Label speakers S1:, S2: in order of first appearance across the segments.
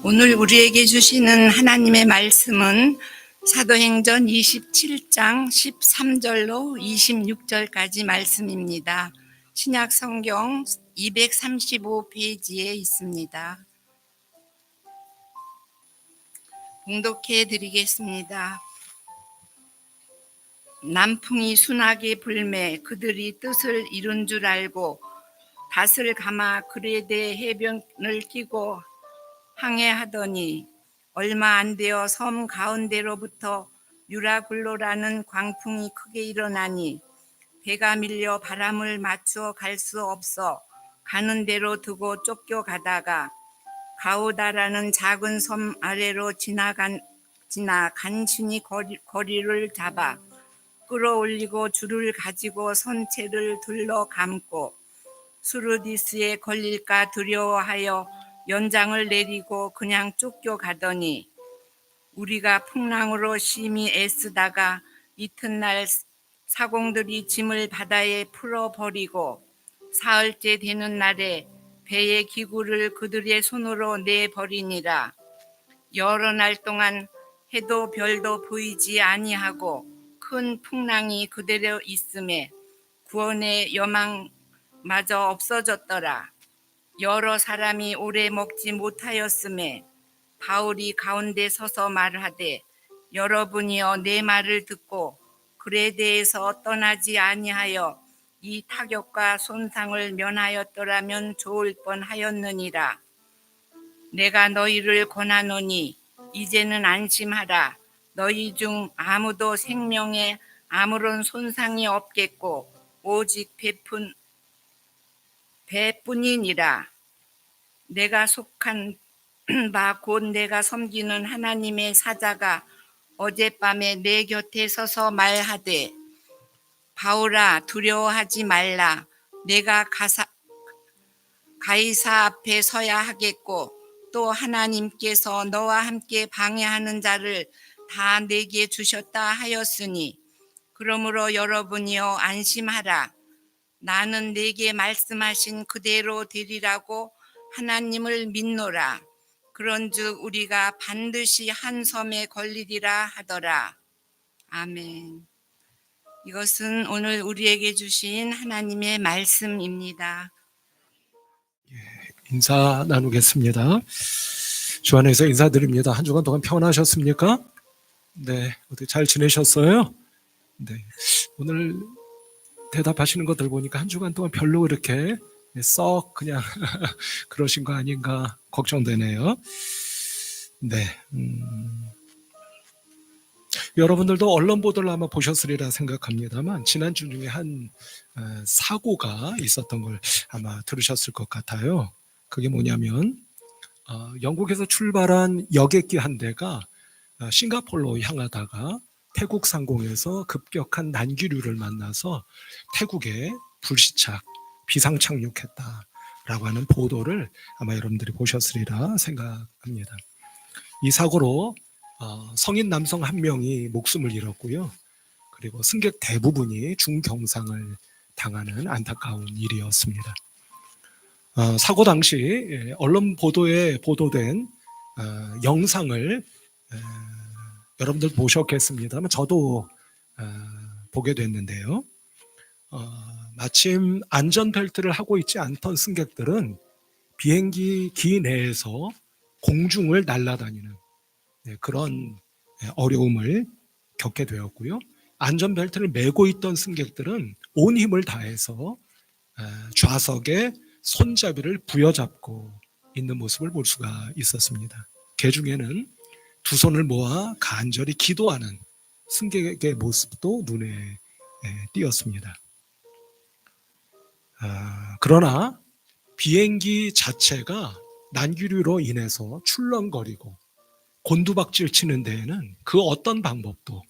S1: 오늘 우리에게 주시는 하나님의 말씀은 사도행전 27장 13절로 26절까지 말씀입니다. 신약 성경 235페이지에 있습니다. 봉독해 드리겠습니다. 남풍이 순하게 불매 그들이 뜻을 이룬 줄 알고 닷을 감아 그레데 해변을 끼고 항해하더니 얼마 안 되어 섬 가운데로부터 유라굴로라는 광풍이 크게 일어나니 배가 밀려 바람을 맞추어 갈 수 없어 가는 대로 두고 쫓겨가다가 가우다라는 작은 섬 아래로 지나 간신히 거리를 잡아 끌어올리고 줄을 가지고 선체를 둘러 감고 수르디스에 걸릴까 두려워하여 연장을 내리고 그냥 쫓겨가더니 우리가 풍랑으로 심히 애쓰다가 이튿날 사공들이 짐을 바다에 풀어버리고 사흘째 되는 날에 배의 기구를 그들의 손으로 내버리니라. 여러 날 동안 해도 별도 보이지 아니하고 큰 풍랑이 그대로 있음에 구원의 여망마저 없어졌더라. 여러 사람이 오래 먹지 못하였음에 바울이 가운데 서서 말하되 여러분이여 내 말을 듣고 그레데에서 떠나지 아니하여 이 타격과 손상을 면하였더라면 좋을 뻔하였느니라. 내가 너희를 권하노니 이제는 안심하라. 너희 중 아무도 생명에 아무런 손상이 없겠고 오직 배뿐이니라. 내가 속한 바 곧 내가 섬기는 하나님의 사자가 어젯밤에 내 곁에 서서 말하되 바울아 두려워하지 말라. 내가 가이사 앞에 서야 하겠고 또 하나님께서 너와 함께 방해하는 자를 다 내게 주셨다 하였으니 그러므로 여러분이여 안심하라. 나는 내게 말씀하신 그대로 되리라고 하나님을 믿노라. 그런즉 우리가 반드시 한 섬에 걸리리라 하더라. 아멘. 이것은 오늘 우리에게 주신 하나님의 말씀입니다.
S2: 인사 나누겠습니다. 주 안에서 인사드립니다. 한 주간 동안 평안하셨습니까? 네, 어떻게 잘 지내셨어요? 네, 오늘 대답하시는 것들 보니까 한 주간 동안 별로 이렇게 썩 그냥 그러신 거 아닌가 걱정되네요. 네, 여러분들도 언론 보도를 아마 보셨으리라 생각합니다만 지난주 중에 한 사고가 있었던 걸 아마 들으셨을 것 같아요. 그게 뭐냐면 영국에서 출발한 여객기 한 대가 싱가포르로 향하다가 태국 상공에서 급격한 난기류를 만나서 태국에 불시착, 비상 착륙했다라고 하는 보도를 아마 여러분들이 보셨으리라 생각합니다. 이 사고로 성인 남성 한 명이 목숨을 잃었고요. 그리고 승객 대부분이 중경상을 당하는 안타까운 일이었습니다. 사고 당시 언론 보도에 보도된 영상을 여러분들 보셨겠습니다만 저도 보게 됐는데요. 마침 안전벨트를 하고 있지 않던 승객들은 비행기 기 내에서 공중을 날아다니는 그런 어려움을 겪게 되었고요. 안전벨트를 메고 있던 승객들은 온 힘을 다해서 좌석에 손잡이를 부여잡고 있는 모습을 볼 수가 있었습니다. 그 중에는 두 손을 모아 간절히 기도하는 승객의 모습도 눈에 띄었습니다. 그러나 비행기 자체가 난기류로 인해서 출렁거리고 곤두박질 치는 데에는 그 어떤 방법도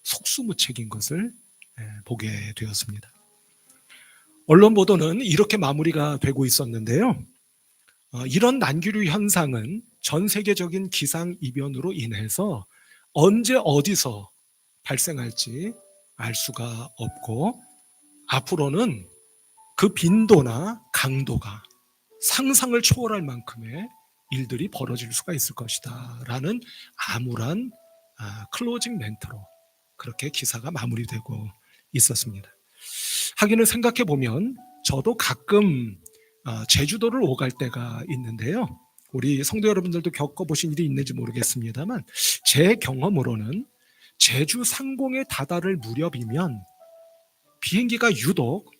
S2: 속수무책인 것을 보게 되었습니다. 언론 보도는 이렇게 마무리가 되고 있었는데요. 이런 난기류 현상은 전 세계적인 기상이변으로 인해서 언제 어디서 발생할지 알 수가 없고 앞으로는 그 빈도나 강도가 상상을 초월할 만큼의 일들이 벌어질 수가 있을 것이다 라는 암울한 클로징 멘트로 그렇게 기사가 마무리되고 있었습니다. 하기는 생각해 보면 저도 가끔 제주도를 오갈 때가 있는데요. 우리 성도 여러분들도 겪어보신 일이 있는지 모르겠습니다만 제 경험으로는 제주 상공에 다다를 무렵이면 비행기가 유독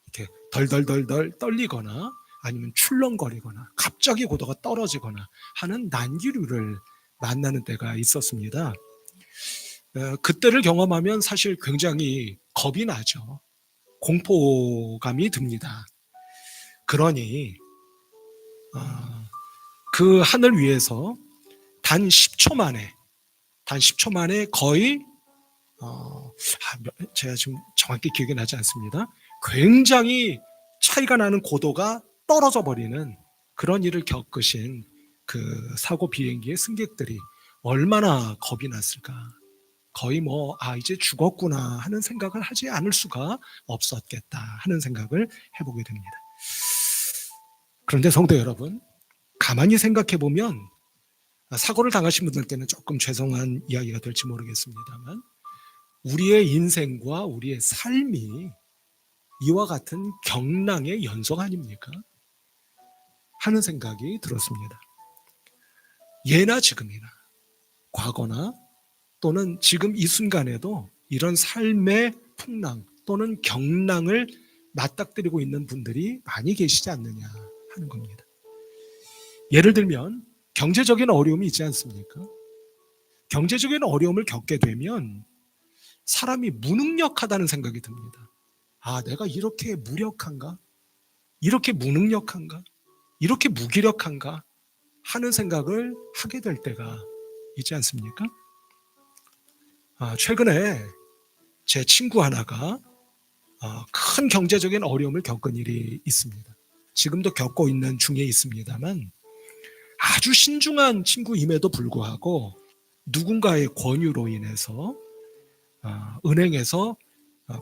S2: 이렇게 덜덜덜덜 떨리거나 아니면 출렁거리거나 갑자기 고도가 떨어지거나 하는 난기류를 만나는 때가 있었습니다. 그때를 경험하면 사실 굉장히 겁이 나죠. 공포감이 듭니다. 그러니 그 하늘 위에서 단 10초 만에 거의 제가 지금 정확히 기억이 나지 않습니다. 굉장히 차이가 나는 고도가 떨어져 버리는 그런 일을 겪으신 그 사고 비행기의 승객들이 얼마나 겁이 났을까. 거의 이제 죽었구나 하는 생각을 하지 않을 수가 없었겠다 하는 생각을 해보게 됩니다. 그런데 성도 여러분, 가만히 생각해 보면 사고를 당하신 분들께는 조금 죄송한 이야기가 될지 모르겠습니다만 우리의 인생과 우리의 삶이 이와 같은 경랑의 연속 아닙니까? 하는 생각이 들었습니다. 예나 지금이나 과거나 또는 지금 이 순간에도 이런 삶의 풍랑 또는 경랑을 맞닥뜨리고 있는 분들이 많이 계시지 않느냐 하는 겁니다. 예를 들면 경제적인 어려움이 있지 않습니까? 경제적인 어려움을 겪게 되면 사람이 무능력하다는 생각이 듭니다. 내가 이렇게 무력한가? 이렇게 무능력한가? 이렇게 무기력한가? 하는 생각을 하게 될 때가 있지 않습니까? 최근에 제 친구 하나가 큰 경제적인 어려움을 겪은 일이 있습니다. 지금도 겪고 있는 중에 있습니다만 아주 신중한 친구임에도 불구하고 누군가의 권유로 인해서 은행에서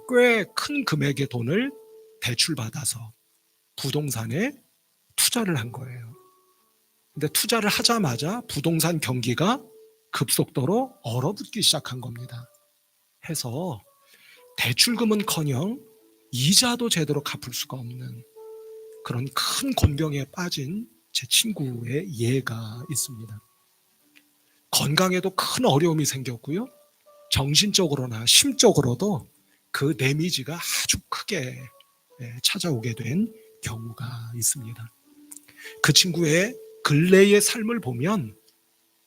S2: 꽤 큰 금액의 돈을 대출받아서 부동산에 투자를 한 거예요. 근데 투자를 하자마자 부동산 경기가 급속도로 얼어붙기 시작한 겁니다. 해서 대출금은커녕 이자도 제대로 갚을 수가 없는 그런 큰 곤경에 빠진 제 친구의 예가 있습니다. 건강에도 큰 어려움이 생겼고요. 정신적으로나 심적으로도 그 데미지가 아주 크게 찾아오게 된 경우가 있습니다. 그 친구의 근래의 삶을 보면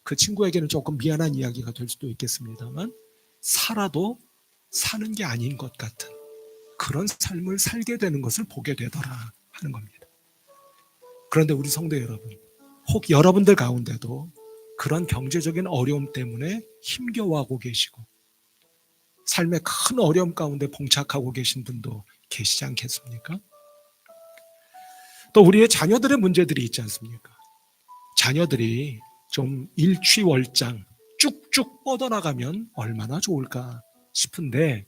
S2: 그 친구에게는 조금 미안한 이야기가 될 수도 있겠습니다만 살아도 사는 게 아닌 것 같은 그런 삶을 살게 되는 것을 보게 되더라 하는 겁니다. 그런데 우리 성도 여러분, 혹 여러분들 가운데도 그런 경제적인 어려움 때문에 힘겨워하고 계시고 삶의 큰 어려움 가운데 봉착하고 계신 분도 계시지 않겠습니까? 또 우리의 자녀들의 문제들이 있지 않습니까? 자녀들이 좀 일취월장 쭉쭉 뻗어나가면 얼마나 좋을까 싶은데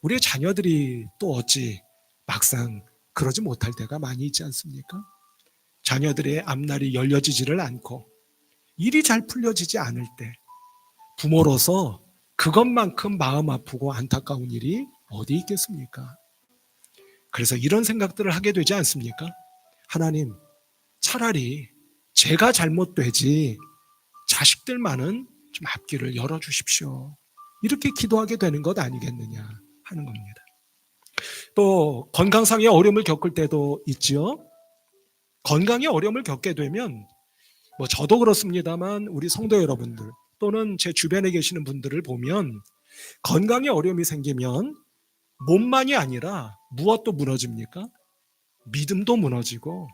S2: 우리의 자녀들이 또 어찌 막상 그러지 못할 때가 많이 있지 않습니까? 자녀들의 앞날이 열려지지를 않고 일이 잘 풀려지지 않을 때 부모로서 그것만큼 마음 아프고 안타까운 일이 어디 있겠습니까? 그래서 이런 생각들을 하게 되지 않습니까? 하나님, 차라리 제가 잘못되지 자식들만은 좀 앞길을 열어주십시오. 이렇게 기도하게 되는 것 아니겠느냐 하는 겁니다. 또 건강상의 어려움을 겪을 때도 있지요. 건강의 어려움을 겪게 되면 저도 그렇습니다만 우리 성도 여러분들 또는 제 주변에 계시는 분들을 보면 건강에 어려움이 생기면 몸만이 아니라 무엇도 무너집니까? 믿음도 무너지고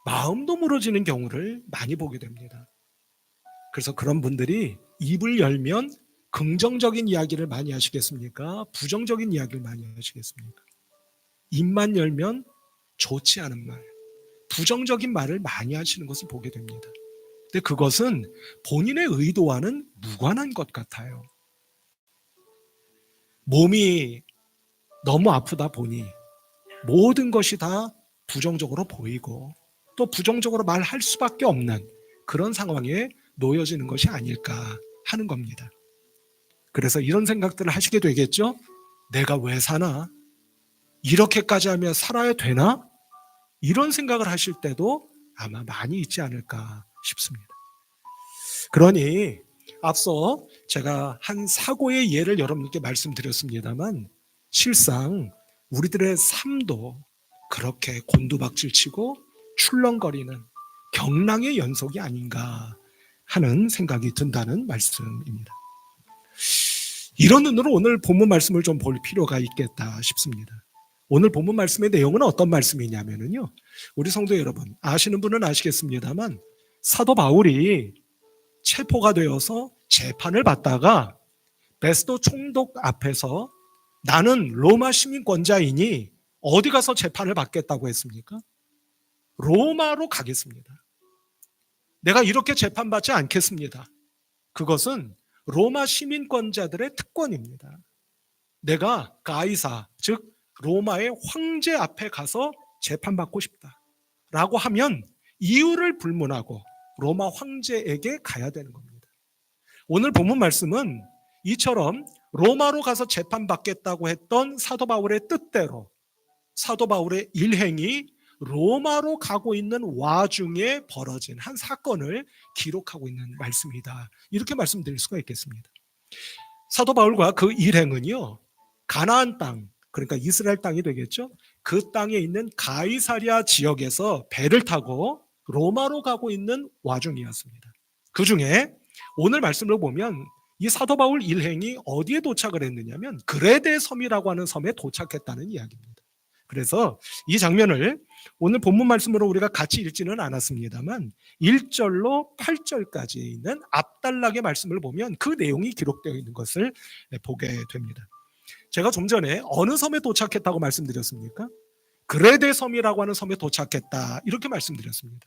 S2: 마음도 무너지는 경우를 많이 보게 됩니다. 그래서 그런 분들이 입을 열면 긍정적인 이야기를 많이 하시겠습니까? 부정적인 이야기를 많이 하시겠습니까? 입만 열면 좋지 않은 말, 부정적인 말을 많이 하시는 것을 보게 됩니다. 근데 그것은 본인의 의도와는 무관한 것 같아요. 몸이 너무 아프다 보니 모든 것이 다 부정적으로 보이고 또 부정적으로 말할 수밖에 없는 그런 상황에 놓여지는 것이 아닐까 하는 겁니다. 그래서 이런 생각들을 하시게 되겠죠? 내가 왜 사나? 이렇게까지 하면 살아야 되나? 이런 생각을 하실 때도 아마 많이 있지 않을까 싶습니다. 그러니 앞서 제가 한 사고의 예를 여러분께 말씀드렸습니다만 실상 우리들의 삶도 그렇게 곤두박질치고 출렁거리는 경랑의 연속이 아닌가 하는 생각이 든다는 말씀입니다. 이런 눈으로 오늘 본문 말씀을 좀 볼 필요가 있겠다 싶습니다. 오늘 본문 말씀의 내용은 어떤 말씀이냐면요, 우리 성도 여러분 아시는 분은 아시겠습니다만 사도 바울이 체포가 되어서 재판을 받다가 베스도 총독 앞에서 나는 로마 시민권자이니 어디 가서 재판을 받겠다고 했습니까? 로마로 가겠습니다. 내가 이렇게 재판받지 않겠습니다. 그것은 로마 시민권자들의 특권입니다. 내가 가이사, 즉 로마의 황제 앞에 가서 재판받고 싶다라고 하면 이유를 불문하고 로마 황제에게 가야 되는 겁니다. 오늘 본문 말씀은 이처럼 로마로 가서 재판받겠다고 했던 사도 바울의 뜻대로 사도 바울의 일행이 로마로 가고 있는 와중에 벌어진 한 사건을 기록하고 있는 말씀이다. 이렇게 말씀드릴 수가 있겠습니다. 사도 바울과 그 일행은요, 가나안 땅, 그러니까 이스라엘 땅이 되겠죠. 그 땅에 있는 가이사랴 지역에서 배를 타고 로마로 가고 있는 와중이었습니다. 그 중에 오늘 말씀을 보면 이 사도 바울 일행이 어디에 도착을 했느냐면 그레데 섬이라고 하는 섬에 도착했다는 이야기입니다. 그래서 이 장면을 오늘 본문 말씀으로 우리가 같이 읽지는 않았습니다만 1절로 8절까지 있는 앞단락의 말씀을 보면 그 내용이 기록되어 있는 것을 보게 됩니다. 제가 좀 전에 어느 섬에 도착했다고 말씀드렸습니까? 그레데 섬이라고 하는 섬에 도착했다 이렇게 말씀드렸습니다.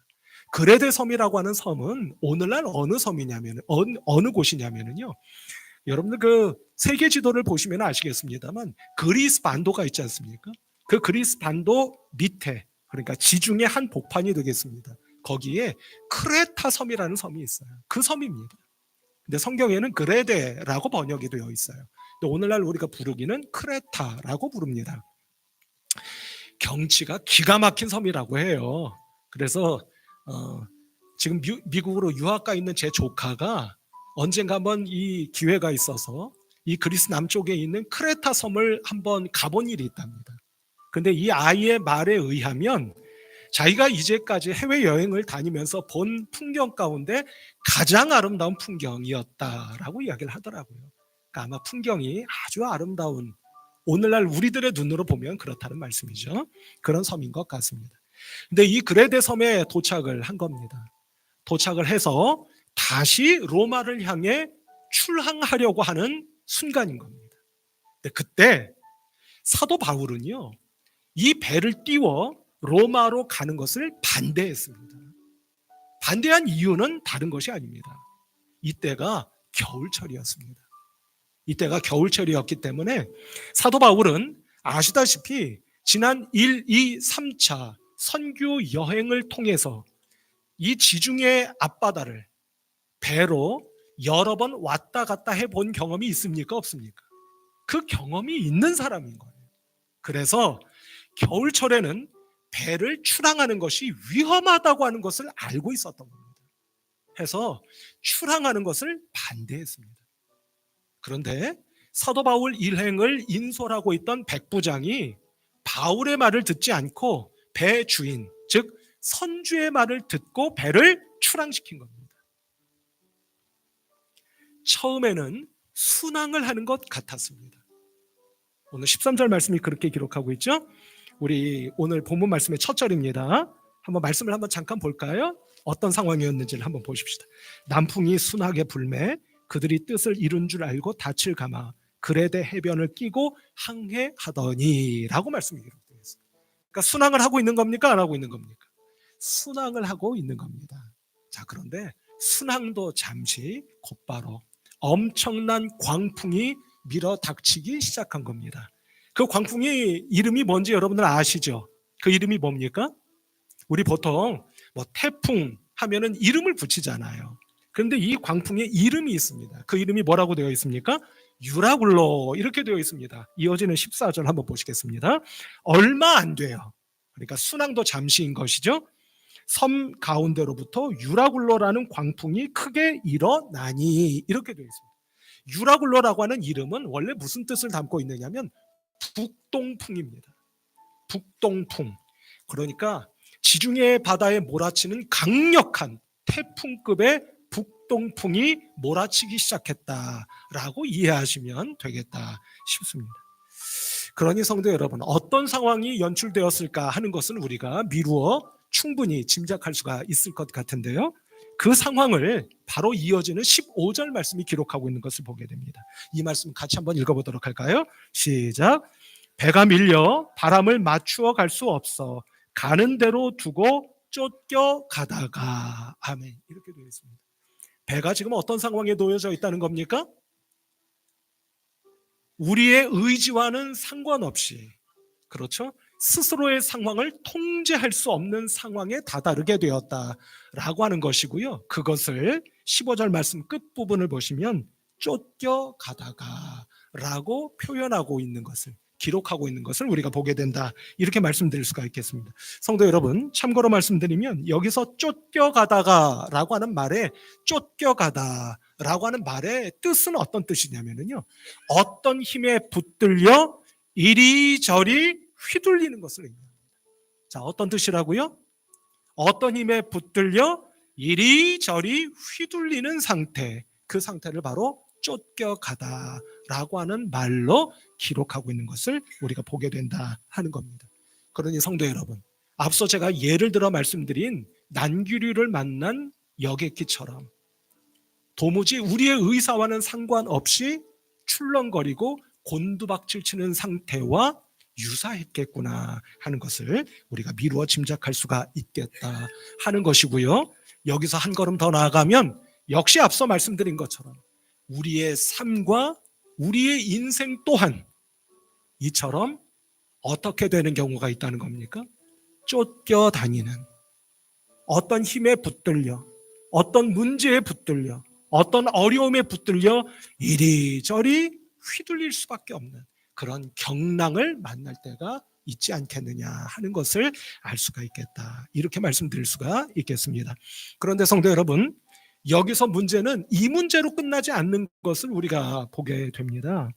S2: 그레데 섬이라고 하는 섬은 오늘날 어느 섬이냐면 어느 곳이냐면요, 여러분들 그 세계 지도를 보시면 아시겠습니다만 그리스 반도가 있지 않습니까? 그 그리스 반도 밑에, 그러니까 지중해 한 복판이 되겠습니다. 거기에 크레타 섬이라는 섬이 있어요. 그 섬입니다. 근데 성경에는 그레데라고 번역이 되어 있어요. 근데 오늘날 우리가 부르기는 크레타라고 부릅니다. 경치가 기가 막힌 섬이라고 해요. 그래서 지금 미국으로 유학 가 있는 제 조카가 언젠가 한번 이 기회가 있어서 이 그리스 남쪽에 있는 크레타 섬을 한번 가본 일이 있답니다. 근데 이 아이의 말에 의하면 자기가 이제까지 해외여행을 다니면서 본 풍경 가운데 가장 아름다운 풍경이었다라고 이야기를 하더라고요. 그러니까 아마 풍경이 아주 아름다운, 오늘날 우리들의 눈으로 보면 그렇다는 말씀이죠. 그런 섬인 것 같습니다. 근데 이 그레데 섬에 도착을 한 겁니다. 도착을 해서 다시 로마를 향해 출항하려고 하는 순간인 겁니다. 근데 그때 사도 바울은요, 이 배를 띄워 로마로 가는 것을 반대했습니다. 반대한 이유는 다른 것이 아닙니다. 이때가 겨울철이었습니다. 이때가 겨울철이었기 때문에 사도 바울은 아시다시피 지난 1, 2, 3차 선교 여행을 통해서 이 지중해 앞바다를 배로 여러 번 왔다 갔다 해본 경험이 있습니까? 없습니까? 그 경험이 있는 사람인 거예요. 그래서 겨울철에는 배를 출항하는 것이 위험하다고 하는 것을 알고 있었던 겁니다. 해서 출항하는 것을 반대했습니다. 그런데 사도 바울 일행을 인솔하고 있던 백부장이 바울의 말을 듣지 않고 배 주인, 즉 선주의 말을 듣고 배를 출항시킨 겁니다. 처음에는 순항을 하는 것 같았습니다. 오늘 13절 말씀이 그렇게 기록하고 있죠. 우리 오늘 본문 말씀의 첫 절입니다. 한번 말씀을 한번 잠깐 볼까요? 어떤 상황이었는지를 한번 보십시다. 남풍이 순하게 불매 그들이 뜻을 이룬 줄 알고 닻을 감아 그레데 해변을 끼고 항해하더니 라고 말씀이 기록되어 있습니다. 그러니까 순항을 하고 있는 겁니까? 안 하고 있는 겁니까? 순항을 하고 있는 겁니다. 자, 그런데 순항도 잠시 곧바로 엄청난 광풍이 밀어닥치기 시작한 겁니다. 그 광풍이 이름이 뭔지 여러분들 아시죠? 그 이름이 뭡니까? 우리 보통 태풍, 하면은 이름을 붙이잖아요. 그런데 이 광풍에 이름이 있습니다. 그 이름이 뭐라고 되어 있습니까? 유라굴로 이렇게 되어 있습니다. 이어지는 14절 한번 보시겠습니다. 얼마 안 돼요. 그러니까 순항도 잠시인 것이죠. 섬 가운데로부터 유라굴로라는 광풍이 크게 일어나니 이렇게 되어 있습니다. 유라굴로라고 하는 이름은 원래 무슨 뜻을 담고 있느냐면 북동풍입니다. 북동풍. 그러니까 지중해 바다에 몰아치는 강력한 태풍급의 북동풍이 몰아치기 시작했다라고 이해하시면 되겠다 싶습니다. 그러니 성도 여러분, 어떤 상황이 연출되었을까 하는 것은 우리가 미루어 충분히 짐작할 수가 있을 것 같은데요. 그 상황을 바로 이어지는 15절 말씀이 기록하고 있는 것을 보게 됩니다. 이 말씀 같이 한번 읽어보도록 할까요? 시작. 배가 밀려 바람을 맞추어 갈 수 없어 가는 대로 두고 쫓겨가다가. 아멘. 이렇게 되어 있습니다. 배가 지금 어떤 상황에 놓여져 있다는 겁니까? 우리의 의지와는 상관없이, 그렇죠? 스스로의 상황을 통제할 수 없는 상황에 다다르게 되었다라고 하는 것이고요. 그것을 15절 말씀 끝부분을 보시면 쫓겨가다가라고 표현하고 있는 것을, 기록하고 있는 것을 우리가 보게 된다, 이렇게 말씀드릴 수가 있겠습니다. 성도 여러분, 참고로 말씀드리면 여기서 쫓겨가다가라고 하는 말에 쫓겨가다라고 하는 말의 뜻은 어떤 뜻이냐면요, 어떤 힘에 붙들려 이리저리 휘둘리는 것을 의미합니다. 자, 어떤 뜻이라고요? 어떤 힘에 붙들려 이리저리 휘둘리는 상태, 그 상태를 바로 쫓겨가다라고 하는 말로 기록하고 있는 것을 우리가 보게 된다 하는 겁니다. 그러니 성도 여러분, 앞서 제가 예를 들어 말씀드린 난규류를 만난 여객기처럼 도무지 우리의 의사와는 상관없이 출렁거리고 곤두박질 치는 상태와 유사했겠구나 하는 것을 우리가 미루어 짐작할 수가 있겠다 하는 것이고요. 여기서 한 걸음 더 나아가면 역시 앞서 말씀드린 것처럼 우리의 삶과 우리의 인생 또한 이처럼 어떻게 되는 경우가 있다는 겁니까? 쫓겨다니는, 어떤 힘에 붙들려, 어떤 문제에 붙들려, 어떤 어려움에 붙들려 이리저리 휘둘릴 수밖에 없는 그런 경랑을 만날 때가 있지 않겠느냐 하는 것을 알 수가 있겠다, 이렇게 말씀드릴 수가 있겠습니다. 그런데 성도 여러분, 여기서 문제는 이 문제로 끝나지 않는 것을 우리가 보게 됩니다.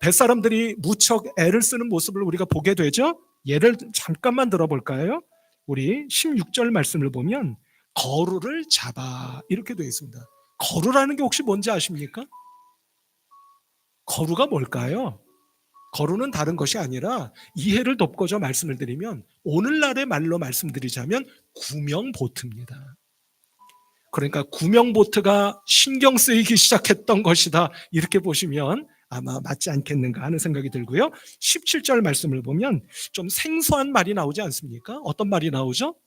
S2: 뱃사람들이 무척 애를 쓰는 모습을 우리가 보게 되죠. 예를 잠깐만 들어볼까요? 우리 16절 말씀을 보면 거루를 잡아 이렇게 되어 있습니다. 거루라는 게 혹시 뭔지 아십니까? 거루가 뭘까요? 거루는 다른 것이 아니라 이해를 돕고자 말씀을 드리면 오늘날의 말로 말씀드리자면 구명보트입니다. 그러니까 구명보트가 신경 쓰이기 시작했던 것이다, 이렇게 보시면 아마 맞지 않겠는가 하는 생각이 들고요. 17절 말씀을 보면 좀 생소한 말이 나오지 않습니까? 어떤 말이 나오죠?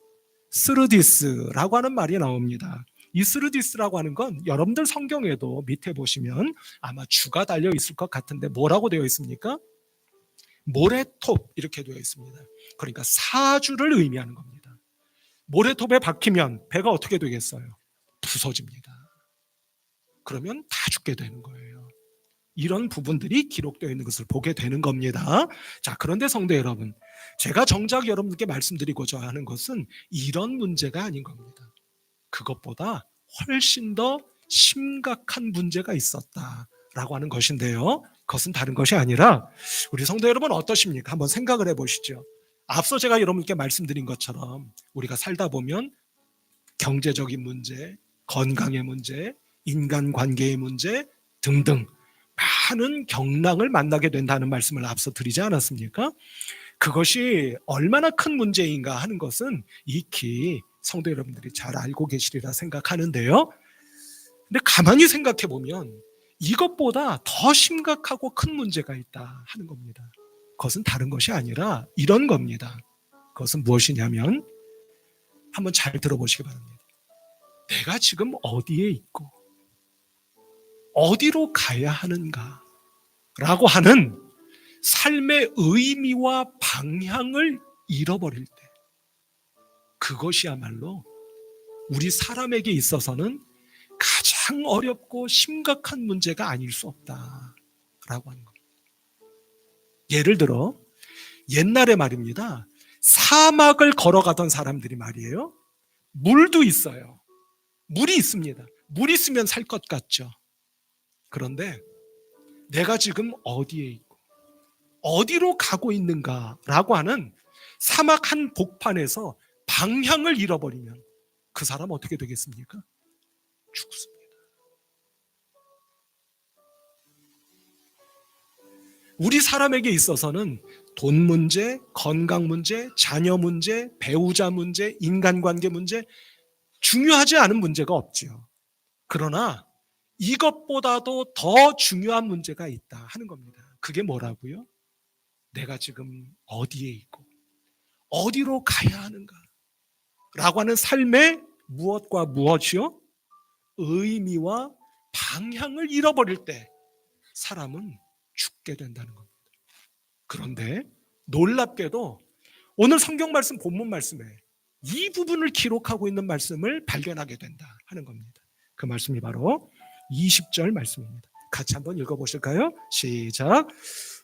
S2: 스르디스라고 하는 말이 나옵니다. 이 스르디스라고 하는 건 여러분들 성경에도 밑에 보시면 아마 주가 달려 있을 것 같은데 뭐라고 되어 있습니까? 모래톱 이렇게 되어 있습니다. 그러니까 사주를 의미하는 겁니다. 모래톱에 박히면 배가 어떻게 되겠어요? 부서집니다. 그러면 다 죽게 되는 거예요. 이런 부분들이 기록되어 있는 것을 보게 되는 겁니다. 자, 그런데 성도 여러분, 제가 정작 여러분께 말씀드리고자 하는 것은 이런 문제가 아닌 겁니다. 그것보다 훨씬 더 심각한 문제가 있었다라고 하는 것인데요. 그것은 다른 것이 아니라 우리 성도 여러분 어떠십니까? 한번 생각을 해보시죠. 앞서 제가 여러분께 말씀드린 것처럼 우리가 살다 보면 경제적인 문제, 건강의 문제, 인간관계의 문제 등등 많은 경랑을 만나게 된다는 말씀을 앞서 드리지 않았습니까? 그것이 얼마나 큰 문제인가 하는 것은 익히 성도 여러분들이 잘 알고 계시리라 생각하는데요. 근데 가만히 생각해 보면 이것보다 더 심각하고 큰 문제가 있다 하는 겁니다. 그것은 다른 것이 아니라 이런 겁니다. 그것은 무엇이냐면 한번 잘 들어보시기 바랍니다. 내가 지금 어디에 있고 어디로 가야 하는가 라고 하는 삶의 의미와 방향을 잃어버릴 때 그것이야말로 우리 사람에게 있어서는 가장 어렵고 심각한 문제가 아닐 수 없다라고 하는 겁니다. 예를 들어 옛날에 말입니다. 사막을 걸어가던 사람들이 말이에요. 물도 있어요. 물이 있습니다. 물 있으면 살 것 같죠. 그런데 내가 지금 어디에 있고 어디로 가고 있는가라고 하는 사막 한 복판에서 방향을 잃어버리면 그 사람 어떻게 되겠습니까? 죽습니다. 우리 사람에게 있어서는 돈 문제, 건강 문제, 자녀 문제, 배우자 문제, 인간관계 문제, 중요하지 않은 문제가 없지요. 그러나 이것보다도 더 중요한 문제가 있다 하는 겁니다. 그게 뭐라고요? 내가 지금 어디에 있고 어디로 가야 하는가 라고 하는 삶의 무엇과 무엇이요? 의미와 방향을 잃어버릴 때 사람은 죽게 된다는 겁니다. 그런데 놀랍게도 오늘 성경 말씀 본문 말씀에 이 부분을 기록하고 있는 말씀을 발견하게 된다 하는 겁니다. 그 말씀이 바로 20절 말씀입니다. 같이 한번 읽어보실까요? 시작.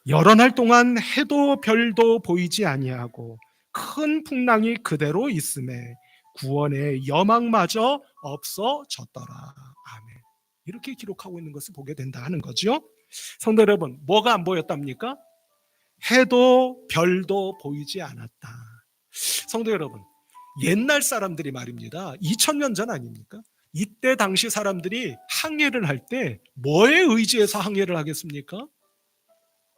S2: 여러 날 동안 해도 별도 보이지 아니하고 큰 풍랑이 그대로 있음에 구원의 여망마저 없어졌더라. 아멘. 이렇게 기록하고 있는 것을 보게 된다 하는 거죠. 성도 여러분, 뭐가 안 보였답니까? 해도 별도 보이지 않았다. 성도 여러분, 옛날 사람들이 말입니다. 2000년 전 아닙니까? 이때 당시 사람들이 항해를 할 때 뭐에 의지해서 항해를 하겠습니까?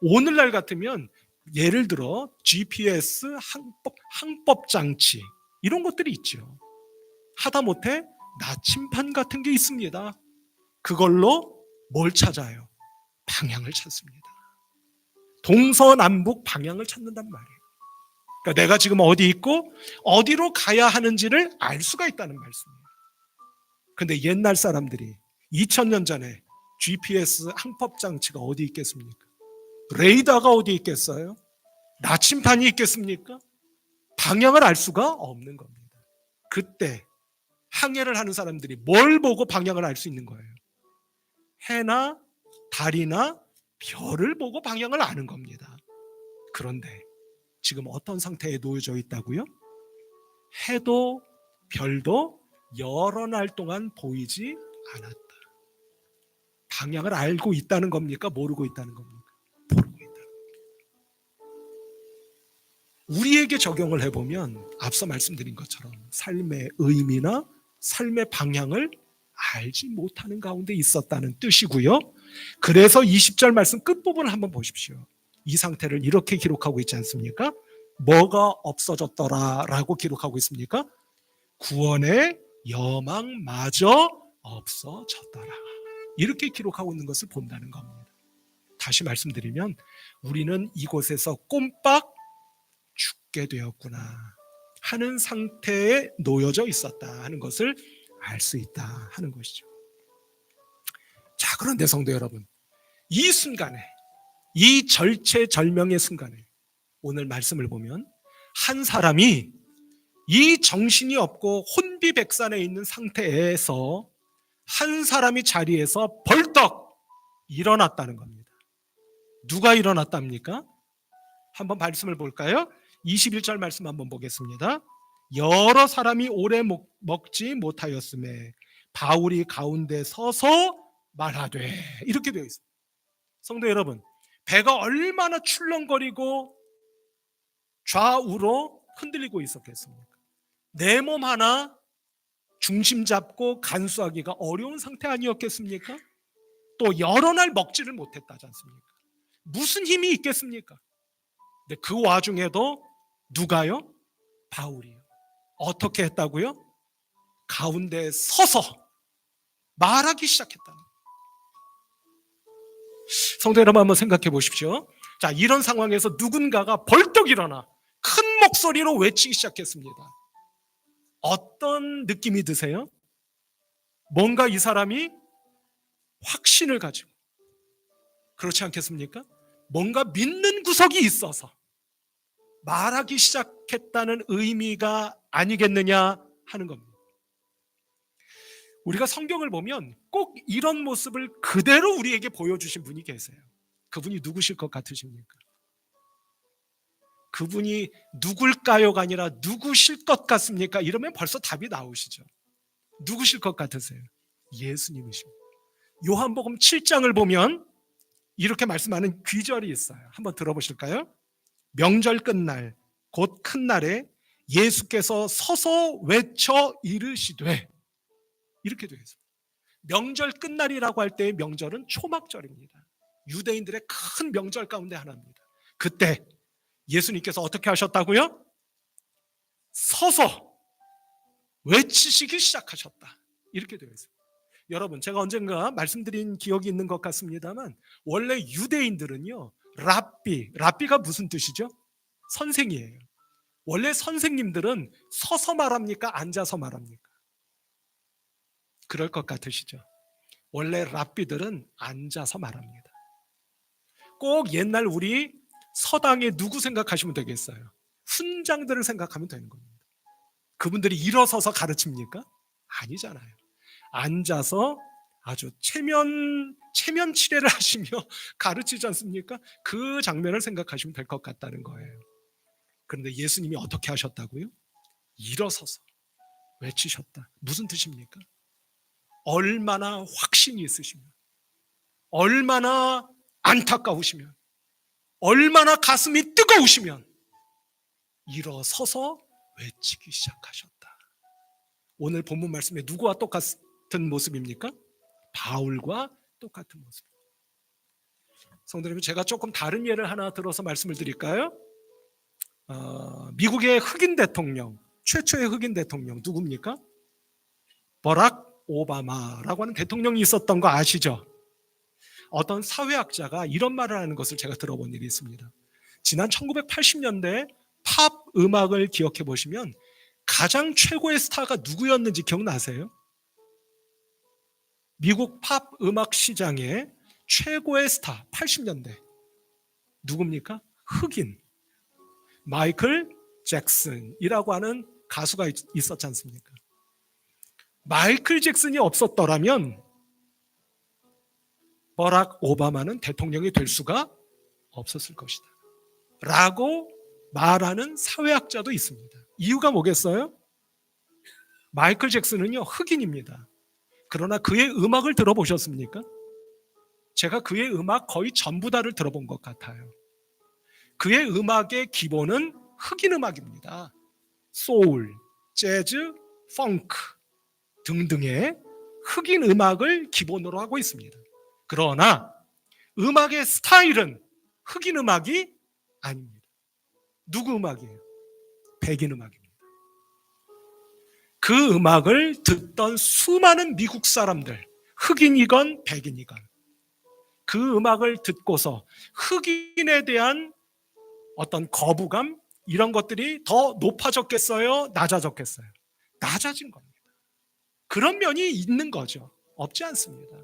S2: 오늘날 같으면 예를 들어 GPS 항법 장치 이런 것들이 있죠. 하다못해 나침반 같은 게 있습니다. 그걸로 뭘 찾아요? 방향을 찾습니다. 동서남북 방향을 찾는단 말이에요. 그러니까 내가 지금 어디 있고 어디로 가야 하는지를 알 수가 있다는 말씀이에요. 근데 옛날 사람들이 2000년 전에 GPS 항법 장치가 어디 있겠습니까? 레이더가 어디 있겠어요? 나침반이 있겠습니까? 방향을 알 수가 없는 겁니다. 그때 항해를 하는 사람들이 뭘 보고 방향을 알 수 있는 거예요? 해나 달이나 별을 보고 방향을 아는 겁니다. 그런데 지금 어떤 상태에 놓여져 있다고요? 해도 별도 여러 날 동안 보이지 않았다. 방향을 알고 있다는 겁니까? 모르고 있다는 겁니까? 모르고 있다는 겁니다. 우리에게 적용을 해보면 앞서 말씀드린 것처럼 삶의 의미나 삶의 방향을 알지 못하는 가운데 있었다는 뜻이고요. 그래서 20절 말씀 끝부분을 한번 보십시오. 이 상태를 이렇게 기록하고 있지 않습니까? 뭐가 없어졌더라 라고 기록하고 있습니까? 구원의 여망마저 없어졌더라. 이렇게 기록하고 있는 것을 본다는 겁니다. 다시 말씀드리면 우리는 이곳에서 꼼빡 죽게 되었구나 하는 상태에 놓여져 있었다 하는 것을 알 수 있다 하는 것이죠. 자, 그런데 성도 여러분, 이 순간에, 이 절체절명의 순간에 오늘 말씀을 보면 한 사람이 이 정신이 없고 혼비백산에 있는 상태에서 한 사람이 자리에서 벌떡 일어났다는 겁니다. 누가 일어났답니까? 한번 말씀을 볼까요? 21절 말씀 한번 보겠습니다. 여러 사람이 오래 먹지 못하였음에 바울이 가운데 서서 말하되, 이렇게 되어 있습니다. 성도 여러분, 배가 얼마나 출렁거리고 좌우로 흔들리고 있었겠습니까? 내 몸 하나 중심 잡고 간수하기가 어려운 상태 아니었겠습니까? 또 여러 날 먹지를 못했다지 않습니까? 무슨 힘이 있겠습니까? 근데 그 와중에도 누가요? 바울이요. 어떻게 했다고요? 가운데 서서 말하기 시작했다는. 성도 여러분, 한번 생각해 보십시오. 자, 이런 상황에서 누군가가 벌떡 일어나 큰 목소리로 외치기 시작했습니다. 어떤 느낌이 드세요? 뭔가 이 사람이 확신을 가지고, 그렇지 않겠습니까? 뭔가 믿는 구석이 있어서 말하기 시작했다는 의미가 아니겠느냐 하는 겁니다. 우리가 성경을 보면 꼭 이런 모습을 그대로 우리에게 보여주신 분이 계세요. 그분이 누구실 것 같으십니까? 그분이 누굴까요가 아니라 누구실 것 같습니까? 이러면 벌써 답이 나오시죠. 누구실 것 같으세요? 예수님이십니다. 요한복음 7장을 보면 이렇게 말씀하는 귀절이 있어요. 한번 들어보실까요? 명절 끝날 곧 큰 날에 예수께서 서서 외쳐 이르시되, 이렇게 되어 있어요. 명절 끝날이라고 할 때의 명절은 초막절입니다. 유대인들의 큰 명절 가운데 하나입니다. 그때 예수님께서 어떻게 하셨다고요? 서서 외치시기 시작하셨다. 이렇게 되어 있어요. 여러분, 제가 언젠가 말씀드린 기억이 있는 것 같습니다만, 원래 유대인들은요, 랍비가 무슨 뜻이죠? 선생이에요. 원래 선생님들은 서서 말합니까? 앉아서 말합니까? 그럴 것 같으시죠? 원래 랍비들은 앉아서 말합니다. 꼭 옛날 우리 서당에 누구 생각하시면 되겠어요? 훈장들을 생각하면 되는 겁니다. 그분들이 일어서서 가르칩니까? 아니잖아요. 앉아서 아주 체면 치레를 하시며 가르치지 않습니까? 그 장면을 생각하시면 될 것 같다는 거예요. 그런데 예수님이 어떻게 하셨다고요? 일어서서 외치셨다. 무슨 뜻입니까? 얼마나 확신이 있으시면, 얼마나 안타까우시면, 얼마나 가슴이 뜨거우시면 일어서서 외치기 시작하셨다. 오늘 본문 말씀에 누구와 똑같은 모습입니까? 바울과 똑같은 모습. 성도 여러분, 제가 조금 다른 예를 하나 들어서 말씀을 드릴까요? 미국의 흑인 대통령, 최초의 흑인 대통령 누굽니까? 버락 오바마라고 하는 대통령이 있었던 거 아시죠? 어떤 사회학자가 이런 말을 하는 것을 제가 들어본 일이 있습니다. 지난 1980년대 팝 음악을 기억해 보시면 가장 최고의 스타가 누구였는지 기억나세요? 미국 팝 음악 시장의 최고의 스타 80년대 누굽니까? 흑인 마이클 잭슨이라고 하는 가수가 있었지 않습니까? 마이클 잭슨이 없었더라면 버락 오바마는 대통령이 될 수가 없었을 것이다 라고 말하는 사회학자도 있습니다. 이유가 뭐겠어요? 마이클 잭슨은요, 흑인입니다. 그러나 그의 음악을 들어보셨습니까? 제가 그의 음악 거의 전부 다를 들어본 것 같아요. 그의 음악의 기본은 흑인 음악입니다. 소울, 재즈, 펑크 등등의 흑인 음악을 기본으로 하고 있습니다. 그러나 음악의 스타일은 흑인 음악이 아닙니다. 누구 음악이에요? 백인 음악입니다. 그 음악을 듣던 수많은 미국 사람들, 흑인이건 백인이건 그 음악을 듣고서 흑인에 대한 어떤 거부감 이런 것들이 더 높아졌겠어요? 낮아졌겠어요? 낮아진 겁니다. 그런 면이 있는 거죠. 없지 않습니다.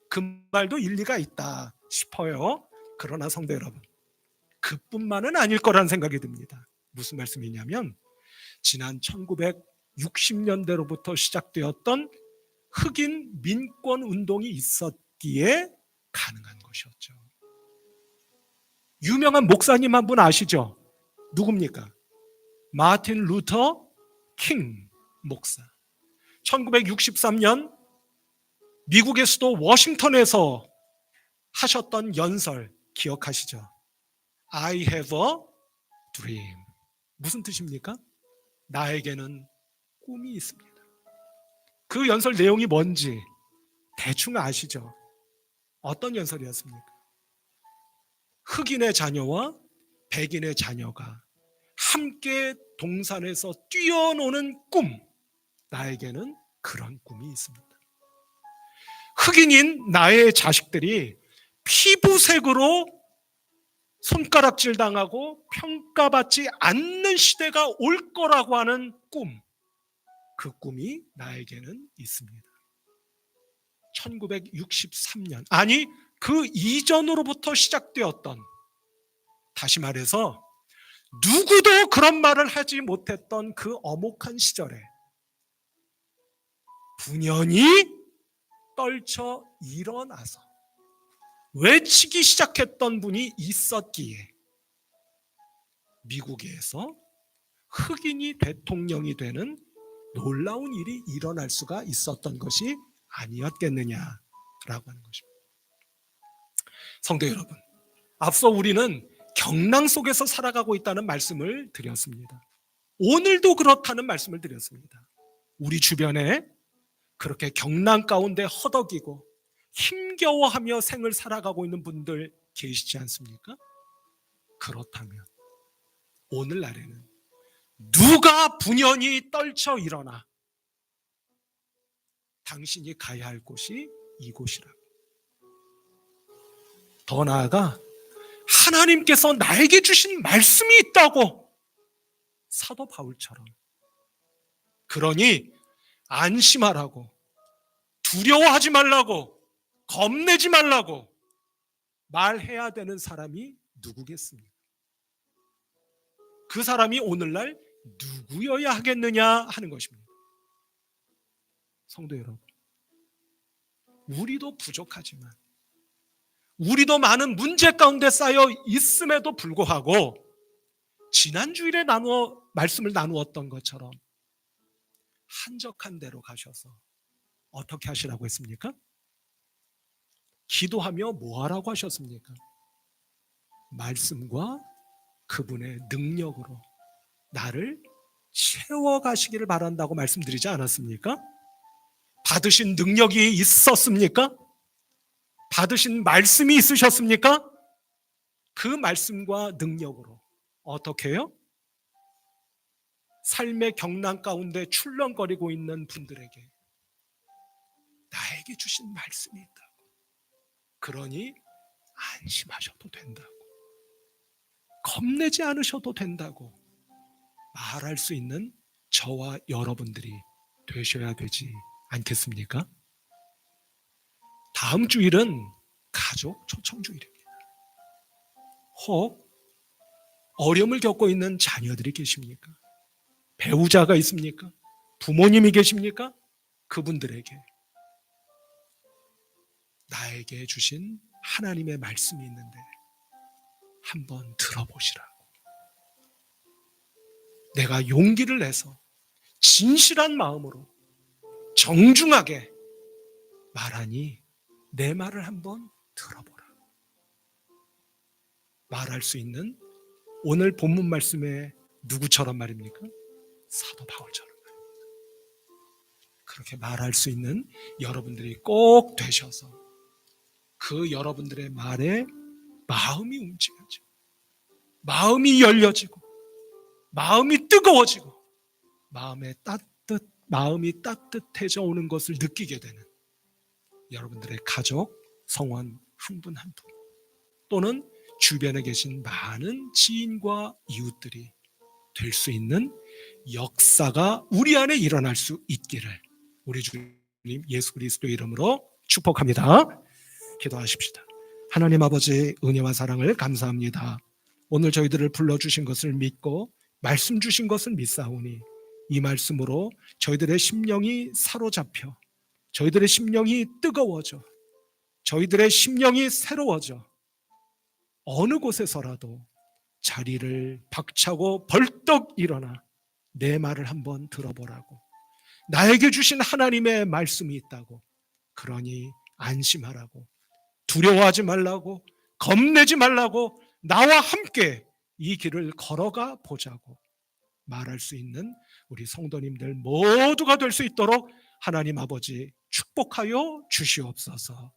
S2: 그 말도 일리가 있다 싶어요. 그러나 성도 여러분, 그뿐만은 아닐 거라는 생각이 듭니다. 무슨 말씀이냐면 지난 1960년대로부터 시작되었던 흑인 민권 운동이 있었기에 가능한 것이었죠. 유명한 목사님 한 분 아시죠? 누굽니까? 마틴 루터 킹 목사. 1963년 미국의 수도 워싱턴에서 하셨던 연설 기억하시죠? I have a dream. 무슨 뜻입니까? 나에게는 꿈이 있습니다. 그 연설 내용이 뭔지 대충 아시죠? 어떤 연설이었습니까? 흑인의 자녀와 백인의 자녀가 함께 동산에서 뛰어노는 꿈. 나에게는 그런 꿈이 있습니다. 흑인인 나의 자식들이 피부색으로 손가락질 당하고 평가받지 않는 시대가 올 거라고 하는 꿈. 그 꿈이 나에게는 있습니다. 1963년, 아니 그 이전으로부터 시작되었던, 다시 말해서 누구도 그런 말을 하지 못했던 그 엄혹한 시절에 분연히 떨쳐 일어나서 외치기 시작했던 분이 있었기에 미국에서 흑인이 대통령이 되는 놀라운 일이 일어날 수가 있었던 것이 아니었겠느냐라고 하는 것입니다. 성도 여러분, 앞서 우리는 경랑 속에서 살아가고 있다는 말씀을 드렸습니다. 오늘도 그렇다는 말씀을 드렸습니다. 우리 주변에 그렇게 경랑 가운데 허덕이고 힘겨워하며 생을 살아가고 있는 분들 계시지 않습니까? 그렇다면 오늘날에는 누가 분연히 떨쳐 일어나 당신이 가야 할 곳이 이곳이라고. 더 나아가 하나님께서 나에게 주신 말씀이 있다고, 사도 바울처럼. 그러니 안심하라고, 두려워하지 말라고, 겁내지 말라고 말해야 되는 사람이 누구겠습니까? 그 사람이 오늘날 누구여야 하겠느냐 하는 것입니다. 성도 여러분, 우리도 부족하지만, 우리도 많은 문제 가운데 쌓여 있음에도 불구하고 지난 주일에 말씀을 나누었던 것처럼 한적한 데로 가셔서 어떻게 하시라고 했습니까? 기도하며 뭐 하라고 하셨습니까? 말씀과 그분의 능력으로 나를 채워가시기를 바란다고 말씀드리지 않았습니까? 받으신 능력이 있었습니까? 받으신 말씀이 있으셨습니까? 그 말씀과 능력으로 어떻게 해요? 삶의 경랑 가운데 출렁거리고 있는 분들에게 나에게 주신 말씀이 있다고, 그러니 안심하셔도 된다고, 겁내지 않으셔도 된다고 말할 수 있는 저와 여러분들이 되셔야 되지 않겠습니까? 다음 주일은 가족 초청 주일입니다. 혹 어려움을 겪고 있는 자녀들이 계십니까? 배우자가 있습니까? 부모님이 계십니까? 그분들에게 나에게 주신 하나님의 말씀이 있는데 한번 들어보시라고, 내가 용기를 내서 진실한 마음으로 정중하게 말하니 내 말을 한번 들어보라. 말할 수 있는 오늘 본문 말씀에 누구처럼 말입니까? 사도 바울처럼 말입니다. 그렇게 말할 수 있는 여러분들이 꼭 되셔서 그 여러분들의 말에 마음이 움직여지고, 마음이 열려지고, 마음이 뜨거워지고, 마음이 따뜻해져 오는 것을 느끼게 되는 여러분들의 가족, 성원 한 분 한 분, 또는 주변에 계신 많은 지인과 이웃들이 될 수 있는 역사가 우리 안에 일어날 수 있기를 우리 주님 예수 그리스도의 이름으로 축복합니다. 기도하십시다. 하나님 아버지, 은혜와 사랑을 감사합니다. 오늘 저희들을 불러주신 것을 믿고 말씀 주신 것을 믿사오니 이 말씀으로 저희들의 심령이 사로잡혀, 저희들의 심령이 뜨거워져, 저희들의 심령이 새로워져 어느 곳에서라도 자리를 박차고 벌떡 일어나 내 말을 한번 들어보라고, 나에게 주신 하나님의 말씀이 있다고, 그러니 안심하라고, 두려워하지 말라고, 겁내지 말라고, 나와 함께 이 길을 걸어가 보자고 말할 수 있는 우리 성도님들 모두가 될 수 있도록 하나님 아버지 축복하여 주시옵소서.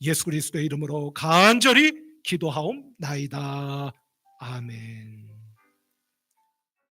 S2: 예수 그리스도의 이름으로 간절히 기도하옵나이다. 아멘.